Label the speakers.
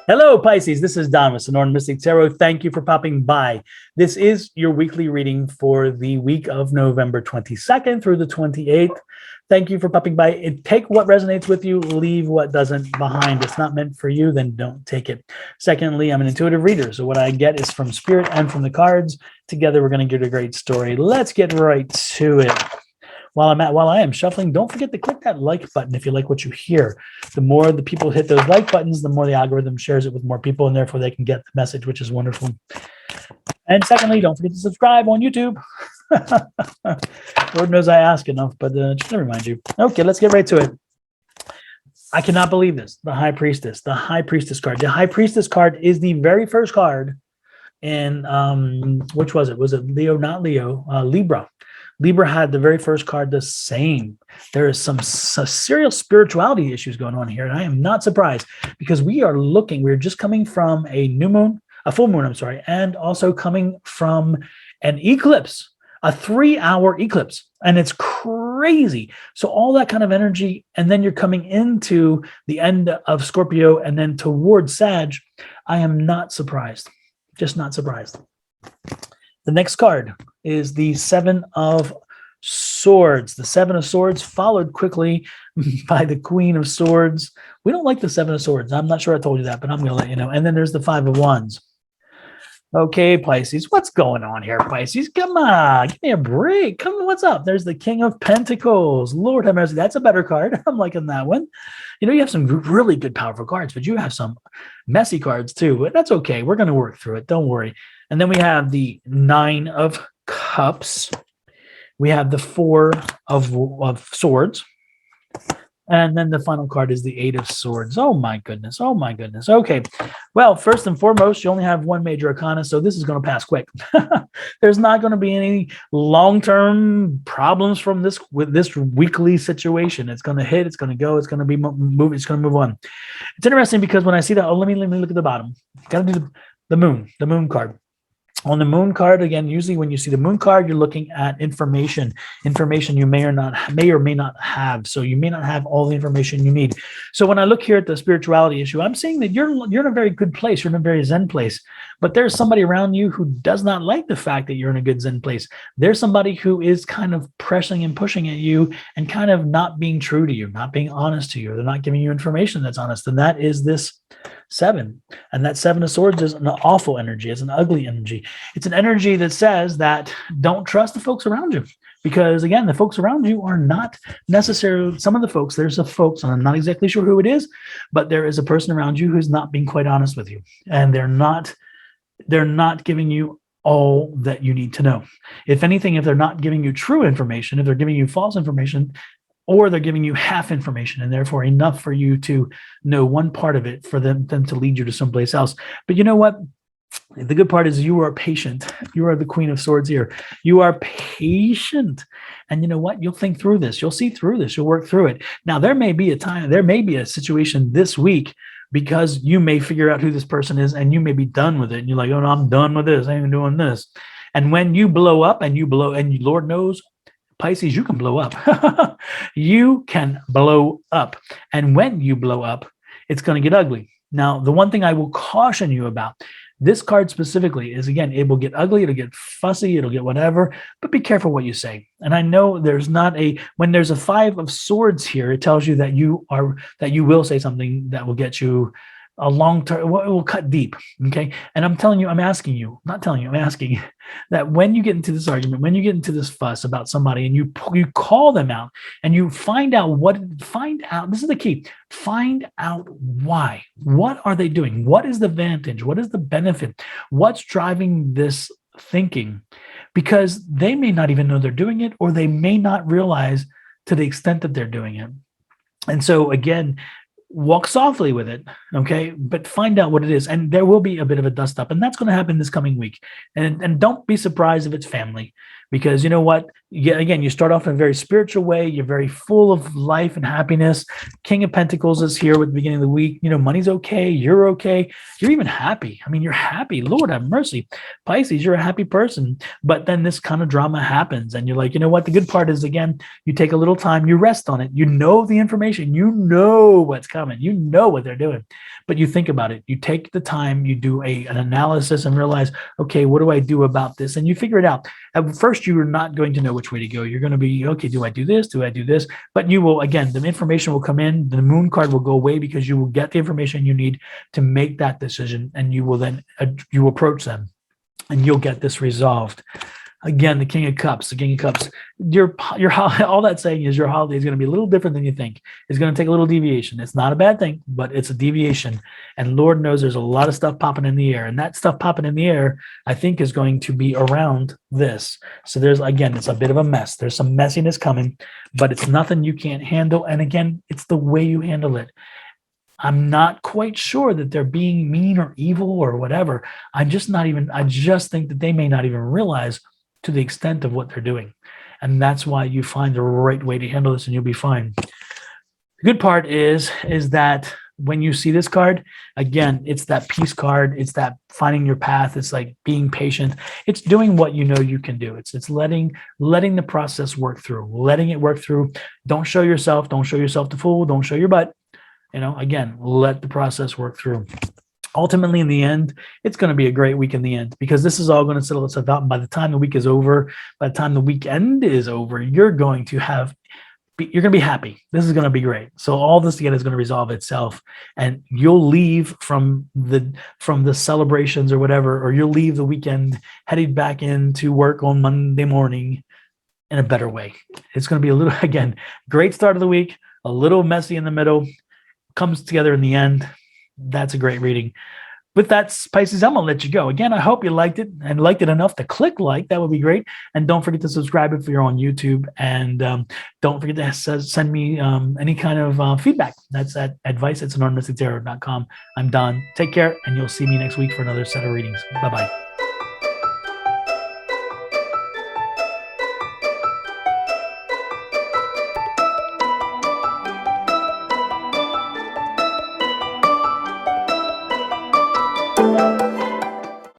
Speaker 1: Hello, Pisces. This is Don with Sonoran Mystic Tarot. Thank you for popping by. This is your weekly reading for the week of November 22nd through the 28th. Thank you for popping by. Take what resonates with you, leave what doesn't behind. It's not meant for you, then don't take it. Secondly, I'm an intuitive reader, so what I get is from spirit and from the cards. Together, we're going to get a great story. Let's get right to it. While I am shuffling, don't forget to click that like button if you like what you hear. The more the people hit those like buttons, the more the algorithm shares it with more people, and therefore they can get the message, which is wonderful. And secondly, don't forget to subscribe on YouTube. Lord knows I ask enough, but just to remind you. Okay, let's get right to it. I cannot believe this. The High Priestess card. The High Priestess card is the very first card in, which was it? Was it Leo? Not Leo, Libra. Libra had the very first card the same. There is some serious spirituality issues going on here, and I am not surprised because we're just coming from a new moon, a full moon, I'm sorry, and also coming from an eclipse, a 3-hour eclipse, and it's crazy. So all that kind of energy, and then you're coming into the end of Scorpio and then towards Sag. I am not surprised, just not surprised. The next card is the Seven of Swords. The Seven of Swords followed quickly by the Queen of Swords. We don't like the Seven of Swords. I'm not sure I told you that, but I'm going to let you know. And then there's the Five of Wands. Okay, Pisces, what's going on here, Pisces? Come on, give me a break. Come on, what's up? There's the King of Pentacles. Lord have mercy, that's a better card. I'm liking that one. You know, you have some really good, powerful cards, but you have some messy cards too. But that's okay. We're going to work through it. Don't worry. And then we have the Nine of Cups. We have the Four of Swords. And then the final card is the Eight of Swords. Oh, my goodness. Oh, my goodness. Okay. Well, first and foremost, you only have one major arcana, so this is going to pass quick. There's not going to be any long-term problems from this with this weekly situation. It's going to hit. It's going to go. It's going to be move. It's going to move on. It's interesting because when I see that, let me look at the bottom. Got to do the moon card. On the moon card, again, usually when you see the moon card, you're looking at information you may or may not have. So you may not have all the information you need. So when I look here at the spirituality issue, I'm seeing that you're in a very good place. You're in a very Zen place. But there's somebody around you who does not like the fact that you're in a good Zen place. There's somebody who is kind of pressing and pushing at you and kind of not being true to you, not being honest to you. They're not giving you information that's honest. And that is this Seven. And that Seven of Swords is an awful energy. It's an ugly energy. It's an energy that says that don't trust the folks around you. Because again, the folks around you are not necessarily, some of the folks, there's a folks, and I'm not exactly sure who it is, but there is a person around you who's not being quite honest with you. And they're not giving you all that you need to know. If anything, if they're not giving you true information, if they're giving you false information, or they're giving you half information and therefore enough for you to know one part of it for them to lead you to someplace else. But you know what? The good part is you are patient. You are the Queen of Swords here. You are patient. And you know what? You'll think through this. You'll see through this. You'll work through it. Now, there may be a situation this week because you may figure out who this person is and you may be done with it. And you're like, oh, no, I'm done with this. I ain't even doing this. And when you blow up and Lord knows, Pisces, you can blow up. You can blow up. And when you blow up, it's going to get ugly. Now, the one thing I will caution you about, this card specifically is, again, it will get ugly, it'll get fussy, it'll get whatever, but be careful what you say. And I know when there's a Five of Swords here, it tells you that you will say something that will get you a long term, it will cut deep. Okay. And I'm asking that when you get into this argument, when you get into this fuss about somebody and you call them out and you find out, this is the key, find out why. What are they doing? What is the advantage? What is the benefit? What's driving this thinking? Because they may not even know they're doing it, or they may not realize to the extent that they're doing it. And so again, walk softly with it, okay? But find out what it is. And there will be a bit of a dust up, and that's going to happen this coming week. And don't be surprised if it's family, because you know what? Again, you start off in a very spiritual way. You're very full of life and happiness. King of Pentacles is here with the beginning of the week. You know, money's okay. You're okay. You're even happy. I mean, you're happy. Lord have mercy. Pisces, you're a happy person. But then this kind of drama happens and you're like, you know what? The good part is, again, you take a little time, you rest on it. You know the information. You know what's coming. You know what they're doing. But you think about it. You take the time, you do an analysis and realize, okay, what do I do about this? And you figure it out. At first, you are not going to know which way to go. You're going to be, okay, do I do this? Do I do this? But you will, again, the information will come in. The moon card will go away because you will get the information you need to make that decision. And you will then, you approach them and you'll get this resolved. Again, the King of Cups, your all that's saying is your holiday is going to be a little different than you think. It's going to take a little deviation. It's not a bad thing, but it's a deviation. And Lord knows there's a lot of stuff popping in the air. And that stuff popping in the air, I think, is going to be around this. So there's, again, it's a bit of a mess. There's some messiness coming, but it's nothing you can't handle. And again, it's the way you handle it. I'm not quite sure that they're being mean or evil or whatever. I just think that they may not even realize to the extent of what they're doing. And that's why you find the right way to handle this and you'll be fine. The good part is that when you see this card, again, it's that peace card. It's that finding your path. It's like being patient. It's doing what you know you can do. It's letting the process work through, letting it work through. Don't show yourself. Don't show yourself the fool. Don't show your butt. You know, again, let the process work through. Ultimately, in the end, it's going to be a great week in the end because this is all going to settle itself out. And by the time the week is over, by the time the weekend is over, you're going to be happy. This is going to be great. So all this together is going to resolve itself, and you'll leave from the celebrations or whatever, or you'll leave the weekend headed back into work on Monday morning in a better way. It's going to be a little, again, great start of the week, a little messy in the middle, comes together in the end. That's a great reading. With that, Pisces, I'm going to let you go. Again, I hope you liked it and liked it enough to click like. That would be great. And don't forget to subscribe if you're on YouTube. And don't forget to send me any kind of feedback. That's at advice@sonoranmystictarot.com. I'm Don. Take care, and you'll see me next week for another set of readings. Bye-bye.